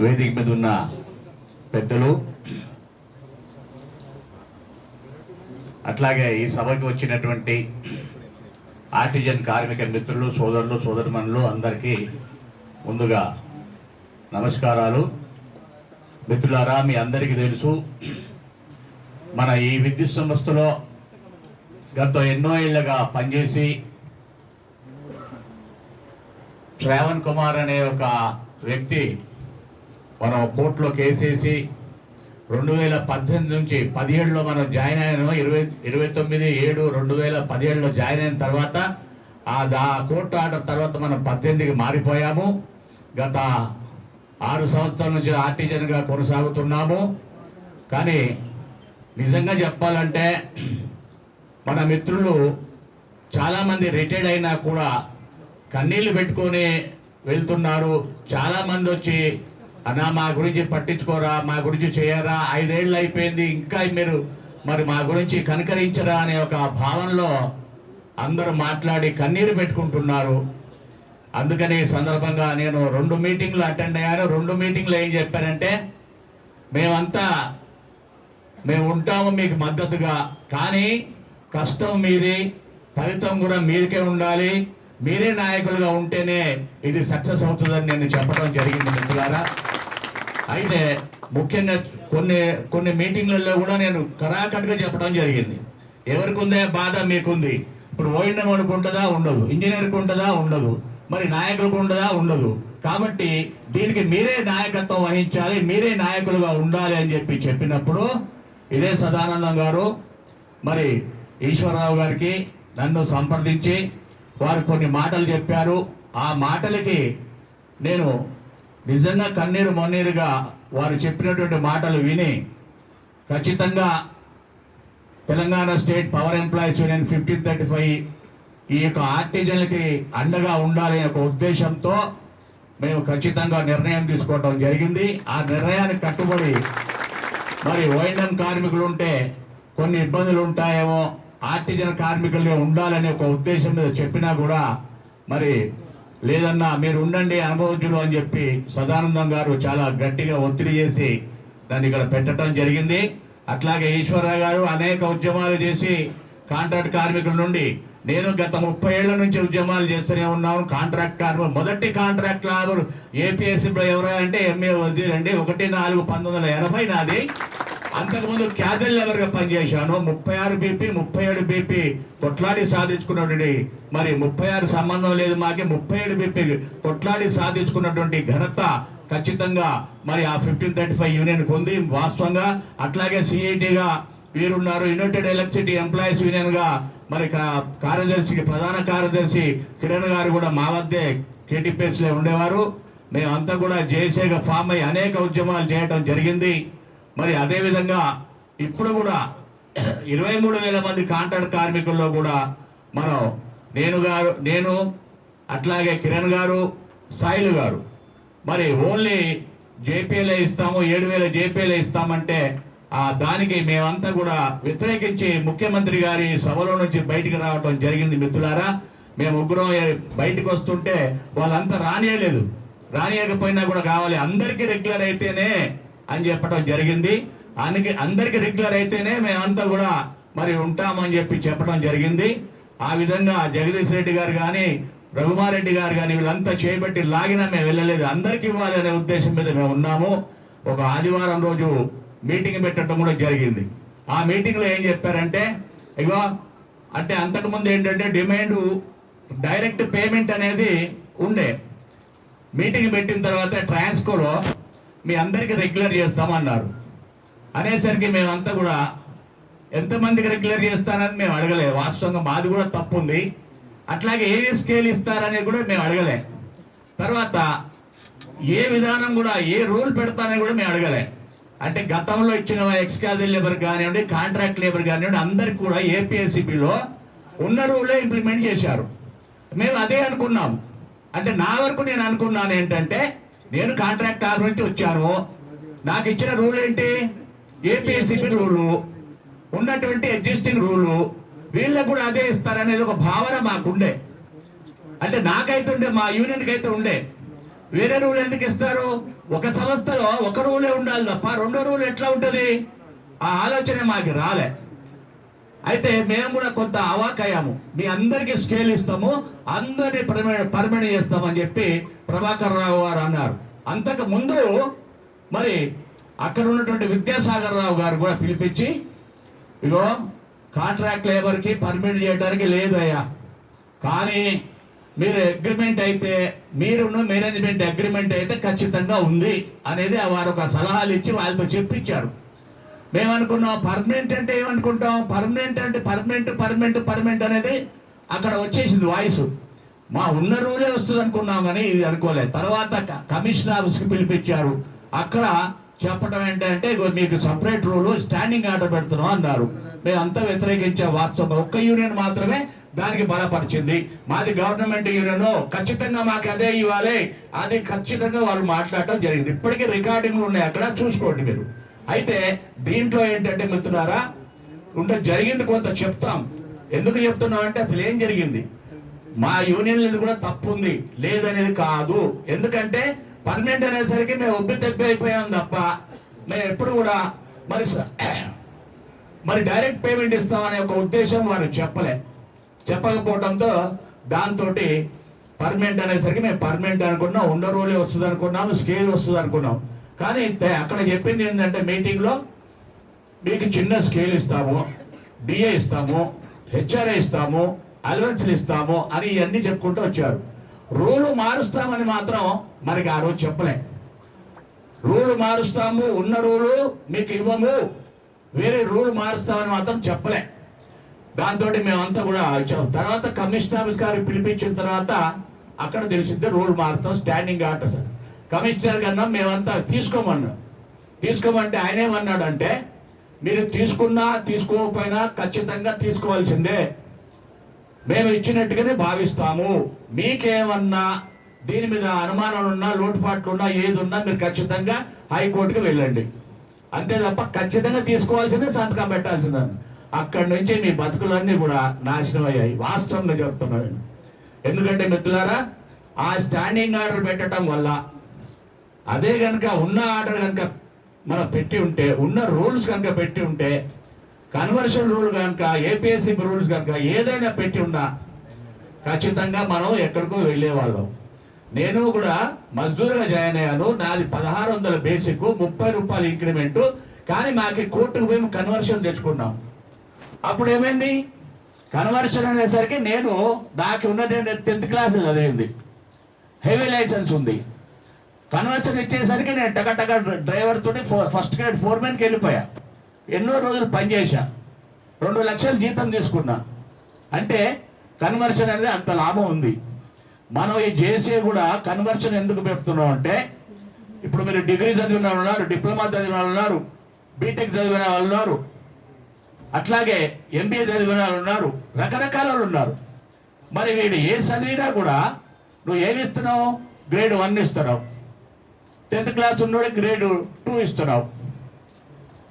వేదిక మీద ఉన్న పెద్దలు, అట్లాగే ఈ సభకి వచ్చినటువంటి ఆర్టిజన్ కార్మిక మిత్రులు, సోదరులు, సోదరిమణులు అందరికీ ముందుగా నమస్కారాలు. మిత్రులారా, మీ అందరికీ తెలుసు, మన ఈ విద్యుత్ సంస్థలో గత ఎన్నో ఏళ్ళగా పనిచేసి శ్రావణ్ కుమార్ అనే ఒక వ్యక్తి మనం కోర్టులో కేసేసి 2018 నుంచి 17లో మనం జాయిన్ అయ్యాను. 29/7/2017లో జాయిన్ అయిన తర్వాత ఆ కోర్టు ఆర్డర్ తర్వాత మనం 18కి మారిపోయాము. గత 6 సంవత్సరాల నుంచి ఆర్టిజన్గా కొనసాగుతున్నాము. కానీ నిజంగా చెప్పాలంటే మన మిత్రులు చాలామంది రిటైర్డ్ అయినా కూడా కన్నీళ్లు పెట్టుకొని వెళ్తున్నారు. చాలామంది వచ్చి అన్నా మా గురించి పట్టించుకోరా, మా గురించి చేయరా, 5 ఏళ్ళు అయిపోయింది, ఇంకా మీరు మరి మా గురించి కనికరించరా అనే ఒక భావనలో అందరూ మాట్లాడి కన్నీరు పెట్టుకుంటున్నారు. అందుకని ఈ సందర్భంగా నేను 2 మీటింగ్లు అటెండ్ అయ్యాను. 2 మీటింగ్లు ఏం చెప్పానంటే, మేము ఉంటాము మీకు మద్దతుగా, కానీ కష్టం మీది, ఫలితం కూడా మీదికే ఉండాలి, మీరే నాయకులుగా ఉంటేనే ఇది సక్సెస్ అవుతుందని నేను చెప్పడం జరిగింది మిత్రులారా. అయితే ముఖ్యంగా కొన్ని మీటింగ్లలో కూడా నేను కరాఖండిగా చెప్పడం జరిగింది. ఎవరికి ఉందే బాధ మీకుంది. ఇప్పుడు ఓఎన్ఎం ఉంటుందా? ఉండదు. ఇంజనీర్కి ఉంటుందా? ఉండదు. మరి నాయకులకు ఉంటుందా? ఉండదు. కాబట్టి దీనికి మీరే నాయకత్వం వహించాలి, మీరే నాయకులుగా ఉండాలి అని చెప్పినప్పుడు ఇదే సదానందం గారు మరి ఈశ్వరరావు గారికి నన్ను సంప్రదించి వారు కొన్ని మాటలు చెప్పారు. ఆ మాటలకి నేను నిజంగా కన్నీరు మొన్నీరుగా వారు చెప్పినటువంటి మాటలు విని ఖచ్చితంగా Telangana state power employees union 1535 ఈ యొక్క ఆర్టిజన్లకి అండగా ఉండాలి అనే ఒక ఉద్దేశంతో మేము ఖచ్చితంగా నిర్ణయం తీసుకోవడం జరిగింది. ఆ నిర్ణయానికి కట్టుబడి మరి ఓఎన్ఎం కార్మికులు ఉంటే కొన్ని ఇబ్బందులు ఉంటాయేమో, ఆర్టిజన్ కార్మికులే ఉండాలనే ఒక ఉద్దేశం మీద చెప్పినా కూడా మరి లేదన్నా మీరు ఉండండి అనుభవజ్ఞులు అని చెప్పి సదానందం గారు చాలా గట్టిగా ఒత్తిడి చేసి దాన్ని ఇక్కడ పెట్టడం జరిగింది. అట్లాగే ఈశ్వరరావు గారు అనేక ఉద్యమాలు చేసి కాంట్రాక్ట్ కార్మికుల నుండి, నేను గత 30 ఏళ్ల నుంచి ఉద్యమాలు చేస్తూనే ఉన్నాను. కాంట్రాక్ట్ కార్మికులు మొదటి కాంట్రాక్ట్ లేబర్ ఏపీఎస్సీలో ఎవరైనా అంటే ఎంఏ వజీర్ అండి, 1/4/1980 నాది. అంతకుముందు క్యాజువల్ లేబర్గా పనిచేశాను. 36 BP 37 BP కొట్లాడి సాధించుకున్నటువంటి, మరి 36 సంబంధం లేదు మాకి, 37 BP కొట్లాడి సాధించుకున్నటువంటి ఘనత ఖచ్చితంగా మరి ఆ 1535 యూనియన్కి ఉంది వాస్తవంగా. అట్లాగే సిఐటిగా వీరున్నారు. యునైటెడ్ ఎలక్ట్రిసిటీ ఎంప్లాయీస్ యూనియన్గా మరి కార్యదర్శికి ప్రధాన కార్యదర్శి కిరణ్ గారు కూడా మా వద్దే కేటీపీఎస్లో ఉండేవారు. మేమంతా కూడా జేఏసీగా ఫామ్ అయ్యి అనేక ఉద్యమాలు చేయడం జరిగింది. మరి అదేవిధంగా ఇప్పుడు కూడా 23,000 మంది కాంట్రాక్ట్ కార్మికుల్లో కూడా మనం నేను అట్లాగే కిరణ్ గారు, సాయిలు గారు మరి ఓన్లీ జేపీఎల్ఏ ఇస్తాము, 7,000 జేపీఎల్ఏ ఇస్తామంటే దానికి మేమంతా కూడా వ్యతిరేకించి ముఖ్యమంత్రి గారి సభలో నుంచి బయటికి రావడం జరిగింది. మిత్రులారా, మేము ముగ్గురం బయటకు వస్తుంటే వాళ్ళంతా రానియకపోయినా కూడా కావాలి, అందరికీ రెగ్యులర్ అయితేనే అని చెప్పడం జరిగింది. అందరికి రెగ్యులర్ అయితేనే మేమంతా కూడా మరి ఉంటామని చెప్పడం జరిగింది. ఆ విధంగా జగదీష్ రెడ్డి గారు కానీ, రఘుమారెడ్డి గారు కానీ వీళ్ళంతా చేయబట్టి లాగినా మేము వెళ్ళలేదు. అందరికి ఇవ్వాలి అనే ఉద్దేశం మీద మేము ఉన్నాము. ఒక ఆదివారం రోజు మీటింగ్ పెట్టడం కూడా జరిగింది. ఆ మీటింగ్లో ఏం చెప్పారంటే, ఇగో అంటే అంతకుముందు ఏంటంటే డిమాండ్ డైరెక్ట్ పేమెంట్ అనేది ఉండే. మీటింగ్ పెట్టిన తర్వాత ట్రాన్స్కోలో మీ అందరికీ రెగ్యులర్ చేస్తామన్నారు. అనేసరికి మేమంతా కూడా ఎంతమందికి రెగ్యులర్ చేస్తారని మేము అడగలే. వాస్తవంగా మాది కూడా తప్పు ఉంది. అట్లాగే ఏ స్కేల్ ఇస్తారనేది కూడా మేము అడగలే. తర్వాత ఏ విధానం కూడా ఏ రూల్ పెడతానని కూడా మేము అడగలే. అంటే గతంలో ఇచ్చిన ఎక్స్కాజల్ లేబర్ కానివ్వండి, కాంట్రాక్ట్ లేబర్ కానివ్వండి, అందరికి కూడా ఏపీఎస్సీబీలో ఉన్న రూలే ఇంప్లిమెంట్ చేశారు. మేము అదే అనుకున్నాం. అంటే నా వరకు నేను అనుకున్నాను ఏంటంటే, నేను కాంట్రాక్ట్ ఆర్ నుంచి వచ్చాను, నాకు ఇచ్చిన రూల్ ఏంటి? ఏపీఎస్సీబీ రూలు, ఉన్నటువంటి ఎగ్జిస్టింగ్ రూలు, వీళ్ళకు కూడా అదే ఇస్తారనేది ఒక భావన మాకుండే. అంటే నాకైతే ఉండే, మా యూనియన్కి అయితే ఉండే. వేరే రూల్ ఎందుకు ఇస్తారు? ఒక సంస్థలో ఒక రూలే ఉండాలి తప్ప రెండో రూల్ ఎట్లా ఉంటుంది? ఆ ఆలోచన మాకు రాలే. అయితే మేము కూడా కొంత అవాకయ్యాము. మీ అందరికీ స్కేల్ ఇస్తాము, అందరినీ పర్మనెంట్ చేస్తామని చెప్పి ప్రభాకర్ రావు గారు అన్నారు. అంతకు ముందు మరి అక్కడ ఉన్నటువంటి విద్యాసాగర్ రావు గారు కూడా పిలిపించి, ఇగో కాంట్రాక్ట్ లేబర్కి పర్మిట్ చేయడానికి లేదు అయ్యా, కానీ మీరు అగ్రిమెంట్ అయితే, మీరును మేనేజ్మెంట్ అగ్రిమెంట్ అయితే ఖచ్చితంగా ఉంది అనేది వారు ఒక సలహాలు ఇచ్చి వాళ్ళతో చెప్పించారు. మేమనుకున్నాం పర్మనెంట్ అంటే ఏమనుకుంటాం, పర్మనెంట్ అంటే పర్మనెంట్ అనేది అక్కడ వచ్చేసింది వాయిస్. మా ఉన్న రూలే వస్తుంది అనుకున్నాం, కానీ ఇది అనుకోలేదు. తర్వాత కమిషనర్ ఆఫీస్కి పిలిపించారు. అక్కడ చెప్పడం ఏంటంటే మీకు సపరేట్ రూలు స్టాండింగ్ ఆర్డర్ పెడుతున్నాం అన్నారు. మేము అంతా వ్యతిరేకించే వాస్తవం ఒక్క యూనియన్ మాత్రమే దానికి బలపరిచింది. మాది గవర్నమెంట్ యూనియన్, ఖచ్చితంగా మాకు అదే ఇవ్వాలి, అది ఖచ్చితంగా వాళ్ళు మాట్లాడటం జరిగింది. ఇప్పటికీ రికార్డింగ్లు ఉన్నాయి, అక్కడ చూసుకోండి మీరు. అయితే దీంట్లో ఏంటంటే మిత్రులారా, జరిగింది కొంత చెప్తాం. ఎందుకు చెప్తున్నాం అంటే అసలు ఏం జరిగింది, మా యూనియన్ కూడా తప్పు ఉంది లేదనేది కాదు. ఎందుకంటే పర్మనెంట్ అనేసరికి మేము ఒబ్బి తప్పి అయిపోయాం తప్ప మేము ఎప్పుడు కూడా మరి డైరెక్ట్ పేమెంట్ ఇస్తామనే ఒక ఉద్దేశం వారు చెప్పకపోవడంతో దాంతో పర్మనెంట్ అనేసరికి మేము పర్మనెంట్ అనుకున్నాం, ఉన్న రూలే వస్తుంది అనుకున్నాము, స్కేల్ వస్తుంది అనుకున్నాం. కానీ అక్కడ చెప్పింది ఏంటంటే మీటింగ్లో, మీకు చిన్న స్కేల్ ఇస్తాము, డిఏ ఇస్తాము, హెచ్ఆర్ఏ ఇస్తాము, అలవెన్స్లు ఇస్తాము అని ఇవన్నీ చెప్పుకుంటూ వచ్చారు. రూలు మారుస్తామని మాత్రం మనకి ఆ రోజు చెప్పలే. రూలు మారుస్తాము, ఉన్న రూలు మీకు ఇవ్వము, వేరే రూల్ మారుస్తామని మాత్రం చెప్పలే. దాంతో మేమంతా కూడా తర్వాత కమిషనర్ ఆఫీస్ గారికి పిలిపించిన తర్వాత అక్కడ తెలిసిందే రూల్ మారుతాం, స్టాండింగ్ ఆర్డర్స్. కమిషనర్ కన్నా మేమంతా తీసుకోమంటే ఆయన ఏమన్నాడంటే, మీరు తీసుకున్నా తీసుకోకపోయినా ఖచ్చితంగా తీసుకోవాల్సిందే, మేము ఇచ్చినట్టుగానే భావిస్తాము, మీకేమన్నా దీని మీద అనుమానాలు ఉన్నా, లోటుపాట్లు ఉన్నా, ఏది ఉన్నా మీరు ఖచ్చితంగా హైకోర్టుకి వెళ్ళండి, అంతే తప్ప ఖచ్చితంగా తీసుకోవాల్సిందే, సంతకం పెట్టాల్సిందని. అక్కడి నుంచి మీ బతుకులన్నీ కూడా నాశనం అయ్యాయి. వాస్తవంగా చెప్తున్నాను నేను. ఎందుకంటే మిత్రులారా, ఆ స్టాండింగ్ ఆర్డర్ పెట్టడం వల్ల, అదే కనుక ఉన్న ఆర్డర్ కనుక మనం పెట్టి ఉంటే, ఉన్న రూల్స్ కనుక పెట్టి ఉంటే, కన్వర్షన్ రూల్ కనుక, ఏపీఎస్సీ రూల్స్ కనుక ఏదైనా పెట్టి ఉన్నా ఖచ్చితంగా మనం ఎక్కడికో వెళ్ళేవాళ్ళం. నేను కూడా మజ్దూరుగా జాయిన్ అయ్యాను. నాది 1600 బేసిక్, 30 రూపాయలు ఇంక్రిమెంట్. కానీ మాకు కోర్టుకు పోయి కన్వర్షన్ తెచ్చుకున్నాం. అప్పుడు ఏమైంది, కన్వర్షన్ అనేసరికి నాకు ఉన్నది 10th క్లాస్ చదివింది, హెవీ లైసెన్స్ ఉంది. కన్వర్షన్ ఇచ్చేసరికి నేను టక డ్రైవర్ తోటి ఫస్ట్ గ్రేడ్ ఫోర్మెన్కి వెళ్ళిపోయా. ఎన్నో రోజులు పనిచేసా, 2 లక్షలు జీతం తీసుకున్నా. అంటే కన్వర్షన్ అనేది అంత లాభం ఉంది. మనం ఈ జేసీ కూడా కన్వర్షన్ ఎందుకు పెడుతున్నాం అంటే, ఇప్పుడు మీరు డిగ్రీ చదివిన వాళ్ళు ఉన్నారు, డిప్లొమా చదివిన వాళ్ళు ఉన్నారు, బీటెక్ చదివిన వాళ్ళు ఉన్నారు, అట్లాగే ఎంబీఏ చదివిన వాళ్ళు ఉన్నారు, రకరకాల వాళ్ళు ఉన్నారు. మరి వీడు ఏ చదివినా కూడా నువ్వు ఏమి ఇస్తున్నావు, గ్రేడ్ 1 ఇస్తున్నావు, 10th క్లాస్ ఉన్నోడే గ్రేడ్ 2 ఇస్తున్నావు,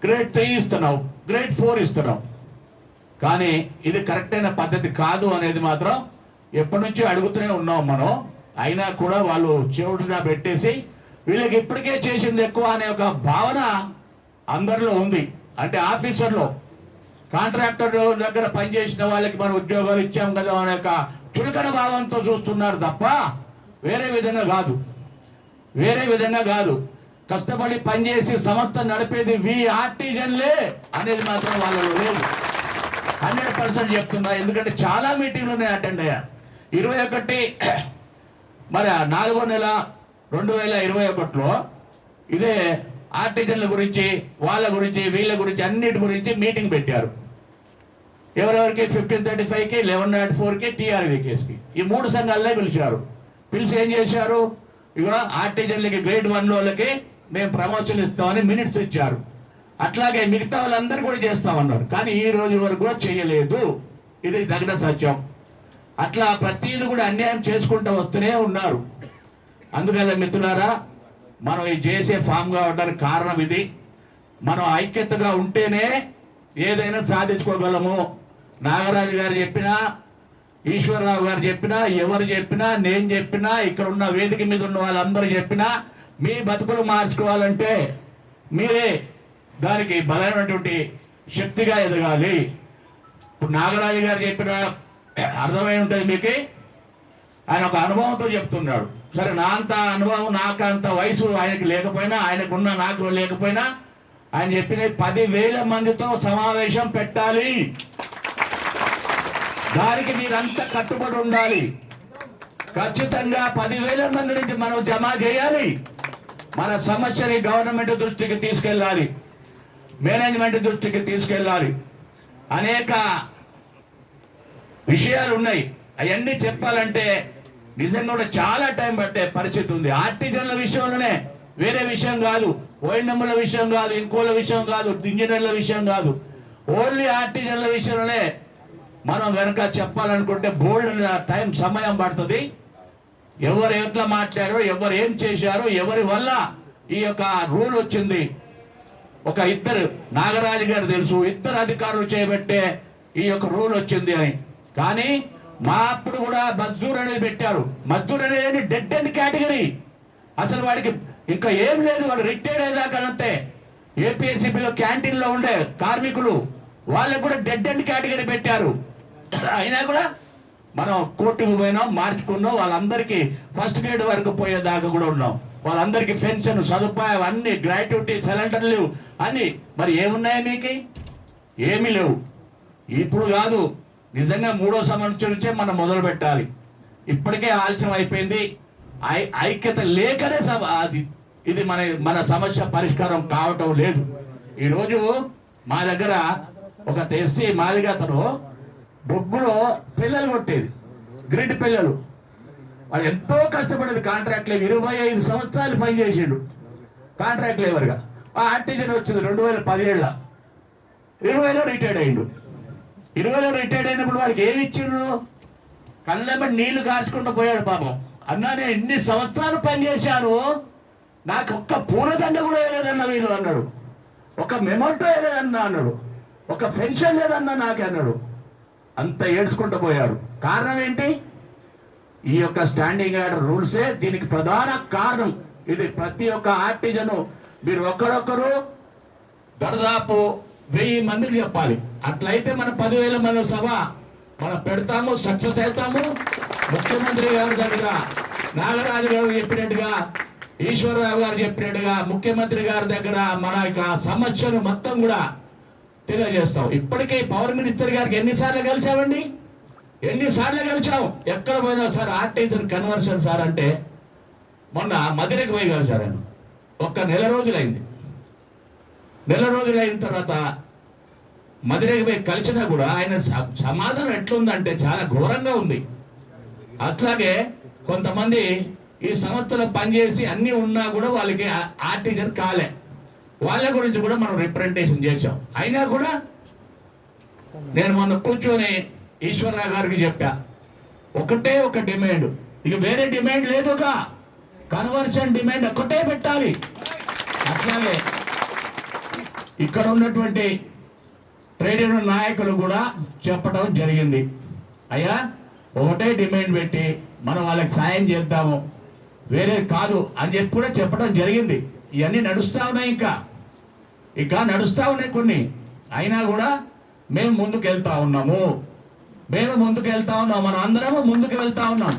గ్రేడ్ 3 ఇస్తున్నావు, గ్రేడ్ 4 ఇస్తున్నావు. కానీ ఇది కరెక్ట్ అయిన పద్ధతి కాదు అనేది మాత్రం ఎప్పటి నుంచో అడుగుతూనే ఉన్నాం మనం. అయినా కూడా వాళ్ళు చెవుడుగా పెట్టేసి వీళ్ళకి ఇప్పటికే చేసింది ఎక్కువ అనే ఒక భావన అందరిలో ఉంది. అంటే ఆఫీసర్లో, కాంట్రాక్టర్ దగ్గర పనిచేసిన వాళ్ళకి మనం ఉద్యోగాలు ఇచ్చాం కదా అనే ఒక చులకన భావంతో చూస్తున్నారు తప్ప వేరే విధంగా కాదు. కష్టపడి పనిచేసి సంస్థ నడిపేది ఆర్టిజన్లే అనేది మాత్రం వాళ్ళలో లేదు. 100% చెప్తున్నా. ఎందుకంటే చాలా మీటింగ్లు ఉన్నాయి, అటెండ్ అయ్యా. 21 మరి 4వ నెల 2021లో ఇదే ఆర్టిజన్ల గురించి, వాళ్ళ గురించి, వీళ్ళ గురించి, అన్నిటి గురించి మీటింగ్ పెట్టారు. ఎవరెవరికి 1535కి, 1104కి, టీఆర్వీ కేసుకి, ఈ 3 సంఘాలనే పిలిచారు. పిలిచి ఏం చేశారు, ఇక ఆర్టిజన్లకి గ్రేడ్ 1 వాళ్ళకి మేము ప్రమోషన్ ఇస్తామని మినిట్స్ ఇచ్చారు. అట్లాగే మిగతా వాళ్ళందరూ కూడా చేస్తామన్నారు. కానీ ఈ రోజు వరకు కూడా చేయలేదు. ఇది తగిన సత్యం. అట్లా ప్రతిదీ కూడా అన్యాయం చేసుకుంటూ వస్తూనే ఉన్నారు. అందుకని మిత్రులారా, మనం ఈ జేసీ ఫామ్ కావడానికి కారణం ఇది. మనం ఐక్యతగా ఉంటేనే ఏదైనా సాధించుకోగలము. నాగరాజు గారు చెప్పినా, ఈశ్వరరావు గారు చెప్పినా, ఎవరు చెప్పినా, నేను చెప్పినా, ఇక్కడ ఉన్న వేదిక మీద ఉన్న వాళ్ళందరూ చెప్పినా, మీ బతుకులు మార్చుకోవాలంటే మీరే దానికి బలమైనటువంటి శక్తిగా ఎదగాలి. ఇప్పుడు నాగరాజు గారు చెప్పిన అర్థమై ఉంటుంది మీకు. ఆయన ఒక అనుభవంతో చెప్తున్నాడు. సరే, నా అంత అనుభవం, నాకు అంత వయసు ఆయనకి లేకపోయినా, ఆయనకున్న నాకు లేకపోయినా, ఆయన చెప్పిన 10,000 మందితో సమావేశం పెట్టాలి, దానికి మీరంతా కట్టుబడి ఉండాలి. ఖచ్చితంగా 10,000 మంది నుంచి మనం జమ చేయాలి. మన సమస్యని గవర్నమెంట్ దృష్టికి తీసుకెళ్ళాలి, మేనేజ్మెంట్ దృష్టికి తీసుకెళ్ళాలి. అనేక విషయాలు ఉన్నాయి. అవన్నీ చెప్పాలంటే నిజంగా కూడా చాలా టైం పట్టే పరిస్థితి ఉంది. ఆర్టిజన్ల విషయంలోనే, వేరే విషయం కాదు, ఓఎన్ఎంల విషయం కాదు, ఇంకోల విషయం కాదు, ఇంజనీర్ల విషయం కాదు, ఓన్లీ ఆర్టిజన్ల విషయంలోనే మనం కనుక చెప్పాలనుకుంటే బోల్డ్ టైం సమయం పడుతుంది. ఎవరు ఎట్లా మాట్లాడారో, ఎవరు ఏం చేశారో, ఎవరి వల్ల ఈ యొక్క రూల్ వచ్చింది, ఒక ఇద్దరు నాగరాజు గారు తెలుసు, ఇద్దరు అధికారులు చేయబట్టే ఈ యొక్క రూల్ వచ్చింది అని. కానీ మా అప్పుడు కూడా మజ్దూర్ అనేది పెట్టారు. మజ్దూర్ అనేది డెడ్ అండ్ కేటగిరీ, అసలు వాడికి ఇంకా ఏం లేదు, వాడు రిటైర్డ్ అయ్యేదాకా అంతే. ఏపీఎస్సీబీలో క్యాంటీన్లో ఉండే కార్మికులు వాళ్ళకు కూడా డెడ్ అండ్ కేటగిరీ పెట్టారు. అయినా కూడా మనం కోర్టుకు పోయినాం, మార్చుకున్నాం, వాళ్ళందరికీ ఫస్ట్ గ్రేడ్ వరకు పోయేదాకా కూడా ఉన్నాం. వాళ్ళందరికీ పెన్షన్, సదుపాయం, అన్ని గ్రాట్యుటీ, సిలిండర్లు అన్ని. మరి ఏమున్నాయి మీకు? ఏమీ లేవు. ఇప్పుడు కాదు, నిజంగా 3వ సంవత్సరం నుంచే మనం మొదలు పెట్టాలి. ఇప్పటికే ఆలస్యం అయిపోయింది. ఐక్యత లేకనే ఇది మన సమస్య పరిష్కారం కావటం లేదు. ఈరోజు మా దగ్గర ఒక ఎస్సీ మాదిగతను బొగ్గులో పిల్లలు కొట్టేది, గ్రిడ్ పిల్లలు. వాళ్ళు ఎంతో కష్టపడేది. కాంట్రాక్ట్ లేవు, 25 సంవత్సరాలు పనిచేసిండు కాంట్రాక్ట్ లేవర్గా. ఆ ఆర్టిజన్ వచ్చింది 2017లో, 20లో రిటైర్డ్ అయ్యిండు. 20లో రిటైర్డ్ అయినప్పుడు వాడికి ఏమి ఇచ్చిండ్రు? కళ్ళెంబడి నీళ్లు కార్చుకుంటూ పోయాడు. పాపం, అన్నా నేను ఇన్ని సంవత్సరాలు పనిచేశాను, నాకు ఒక్క పూలదండ కూడా వేయలేదన్న వీళ్ళు అన్నాడు, ఒక మెమోటో వేయలేదన్నా అన్నాడు, ఒక పెన్షన్ లేదన్నా నాకే అన్నాడు. అంత ఏడ్చుకుంటూ పోయారు. కారణం ఏంటి? ఈ యొక్క స్టాండింగ్ ఆర్డర్ రూల్సే దీనికి ప్రధాన కారణం. ఇది ప్రతి ఒక్క ఆర్టిజను మీరు ఒకరొకరు దాదాపు 1000 మందికి చెప్పాలి. అట్లయితే మన 10,000 మంది సభ మనం పెడతాము, సక్సెస్ అవుతాము. ముఖ్యమంత్రి గారి దగ్గర నాగరాజు గారు చెప్పినట్టుగా, ఈశ్వరరావు గారు చెప్పినట్టుగా ముఖ్యమంత్రి గారి దగ్గర మన యొక్క సమస్యను మొత్తం కూడా తెలియజేస్తాం. ఇప్పటికే పవర్ మినిస్టర్ గారికి ఎన్నిసార్లు కలిసామండి? ఎన్నిసార్లు కలిసాం? ఎక్కడ పోయినా సార్ ఆర్టిజన్ కన్వర్షన్ సార్ అంటే, మొన్న మధురైకి పోయి కలిసారు ఆయన. ఒక్క నెల రోజులైంది. నెల రోజులైన తర్వాత మధురైకి పోయి కలిసినా కూడా ఆయన సమాధానం ఎట్లుందంటే చాలా ఘోరంగా ఉంది. అట్లాగే కొంతమంది ఈ సంస్థలో పనిచేసి అన్నీ ఉన్నా కూడా వాళ్ళకి ఆర్టిజన్ కాలే, వాళ్ళ గురించి కూడా మనం రిప్రజెంటేషన్ చేశాం. అయినా కూడా నేను మొన్న కూర్చొని ఈశ్వరరావు గారికి చెప్పా, ఒకటే ఒక డిమాండ్, ఇక వేరే డిమాండ్ లేదుగా, కన్వర్షన్ డిమాండ్ ఒక్కటే పెట్టాలి. అట్లాగే ఇక్కడ ఉన్నటువంటి ట్రేడ్ యూనియన్ నాయకులు కూడా చెప్పడం జరిగింది, అయ్యా ఒకటే డిమాండ్ పెట్టి మనం వాళ్ళకి సాయం చేద్దాము, వేరే కాదు అని చెప్పి కూడా చెప్పడం జరిగింది. ఇవన్నీ నడుస్తూ ఉన్నాయి, ఇంకా నడుస్తూ ఉన్నాయి కొన్ని. అయినా కూడా మేము ముందుకు వెళ్తా ఉన్నాము, మనం అందరము ముందుకు వెళ్తా ఉన్నాం.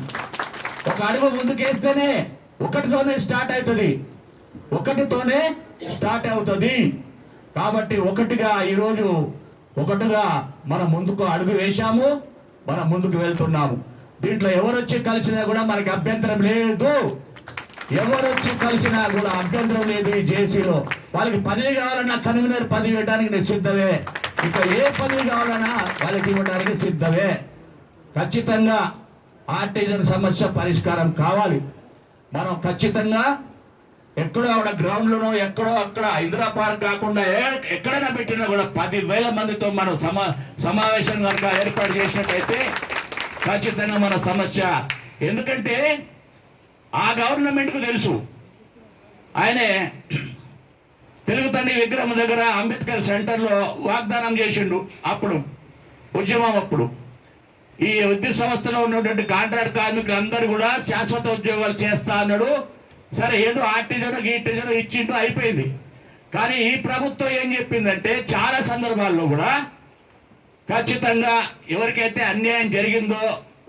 ఒక అడుగు ముందుకేస్తేనే ఒకటితోనే స్టార్ట్ అవుతుంది. కాబట్టి ఈరోజు ఒకటిగా మనం ముందుకు అడుగు వేశాము, మనం ముందుకు వెళ్తున్నాము. దీంట్లో ఎవరొచ్చి కలిసినా కూడా మనకి అభ్యంతరం లేదు, ఈ జేసీలో. వాళ్ళకి పదవి కావాలన్నా కన్వీనర్ పదవి ఇవ్వడానికి నేను సిద్ధమే, ఇంకా ఏ పదవి కావాలన్నా వాళ్ళకి ఇవ్వడానికి సిద్ధమే. ఖచ్చితంగా ఆర్టిజన్ సమస్య పరిష్కారం కావాలి. మనం ఖచ్చితంగా ఎక్కడో ఆవిడ గ్రౌండ్లోనో ఎక్కడో అక్కడ ఇందిరా పార్క్ కాకుండా ఎక్కడైనా పెట్టినా కూడా 10,000 మందితో మనం సమావేశం కనుక ఏర్పాటు చేసినట్టయితే ఖచ్చితంగా మన సమస్య. ఎందుకంటే ఆ గవర్నమెంట్కు తెలుసు, ఆయనే తెలుగు తండ్రి విగ్రహం దగ్గర అంబేద్కర్ సెంటర్లో వాగ్దానం చేసిండు. అప్పుడు ఉద్యమం అప్పుడు ఈ విద్యుత్ సంస్థలో ఉన్నటువంటి కాంట్రాక్ట్ కార్మికులు అందరూ కూడా శాశ్వత ఉద్యోగాలు చేస్తా అన్నాడు. సరే ఏదో ఆర్టిజన్ గీటిజన్ ఇచ్చిండు, అయిపోయింది. కానీ ఈ ప్రభుత్వం ఏం చెప్పిందంటే చాలా సందర్భాల్లో కూడా ఖచ్చితంగా ఎవరికైతే అన్యాయం జరిగిందో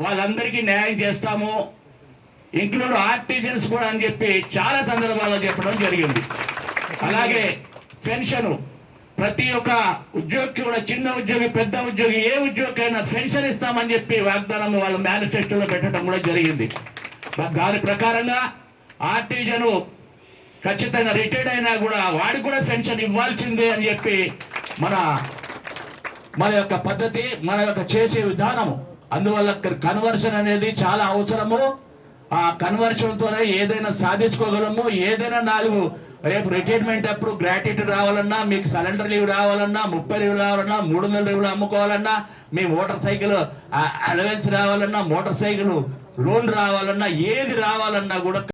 వాళ్ళందరికీ న్యాయం చేస్తాము, ఇంక్లూడ్ ఆర్టిజన్స్ కూడా అని చెప్పి చాలా సందర్భాల్లో చెప్పడం జరిగింది. అలాగే పెన్షన్ ప్రతి ఒక్క ఉద్యోగికి కూడా, చిన్న ఉద్యోగి పెద్ద ఉద్యోగి ఏ ఉద్యోగి అయినా పెన్షన్ ఇస్తామని చెప్పి వాగ్దానం వాళ్ళ మేనిఫెస్టోలో పెట్టడం కూడా జరిగింది. దాని ప్రకారంగా ఆర్టిజను ఖచ్చితంగా రిటైర్డ్ అయినా కూడా వాడికి కూడా పెన్షన్ ఇవ్వాల్సిందే అని చెప్పి మన యొక్క పద్ధతి, మన యొక్క చేసే విధానము. అందువల్ల కన్వర్షన్ అనేది చాలా అవసరము. ఆ కన్వర్షన్తోనే ఏదైనా సాధించుకోగలము. ఏదైనా రేపు రిటైర్మెంట్ అప్పుడు గ్రాట్యుటీ రావాలన్నా, మీకు సిలిండర్ లీవ్ రావాలన్నా, 30 లీవ్ రావాలన్నా, 300 లీవ్లు అమ్ముకోవాలన్నా, మీ మోటార్ సైకిల్ అలవెన్స్ రావాలన్నా, మోటార్ సైకిల్ లోన్ రావాలన్నా, ఏది రావాలన్నా కూడా